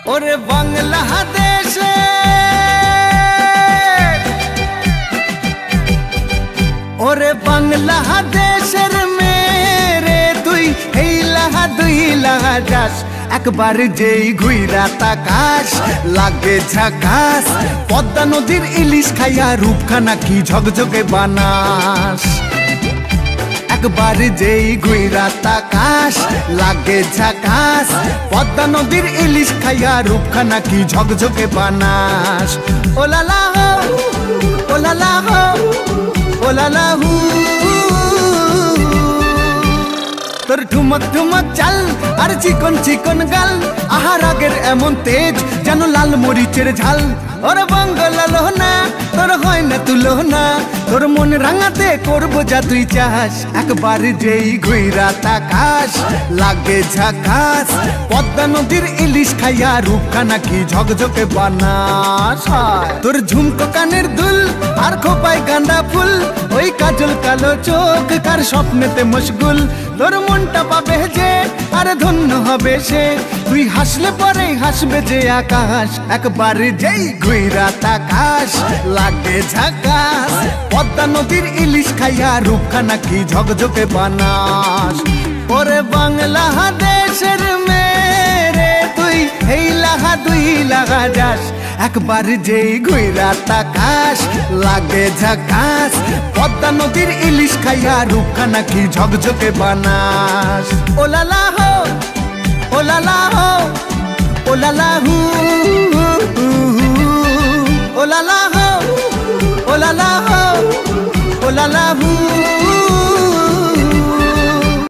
ওরে বাংলাদেশে ওরে বাংলাদেশের মেরে তুই হেইলাহা দুইলাহা যাস একবার যেই ঘুইরা তাকাস লাগে ঝাকাস পদ্মা নদীর ইলিশ খাইয়া রূপখানা কি ঝকঝকে বানাস একবার যেই ঘুইরা তাকাস লাগে ঝাকাস পদ্মা নদীর ইলিশ খাইয়া রূপখানা কি ঝকঝকে বানাস ওলালা হো ওলালা হো ওলালা হু তোর ঠুমক ঠুমক চাল আর চিকন চিকন গাল আহার আগের এমন তেজ যেন লাল মরিচের ঝাল ওর বঙ্গলালো না তোর হয় না তুলো না তোর মন রাঙাতে করবো যা তুই চাস একবার যেই ঘুইরা তাকাস লাগে ঝাকাস পদ্মা নদীর ইলিশ খাইয়া রূপখানা কি ঝকঝকে বানাস তোর ঝুমকো কানের দুল আর খোপায় গাঁদা ফুল ওই কাজল কালো চোখ কার স্বপ্নেতে মশগুল তোর মনটা পাবে যে আরে ধন্য হবে সে তুই হাসলে পরে হাসবে যে আকাশ একবার যেই ঘুইরা তাকাস লাগে ঝাকাস পদ্মা নদীর ইলিশ খাইয়া রূপখানা কি ঝকঝকে বানাস ওরে বাংলাদেশের মেরে তুই হেইলাহা দুইলাহা যাস একবার যেই ঘুইরা তাকাস লাগে ঝাকাস পদ্মা নদীর ইলিশ খাইয়া রূপখানা কি ঝকঝকে বানাস ওলালা হো ওলালা হো ওলালা হু ওলালা হো ওলালা হো ওলালা হু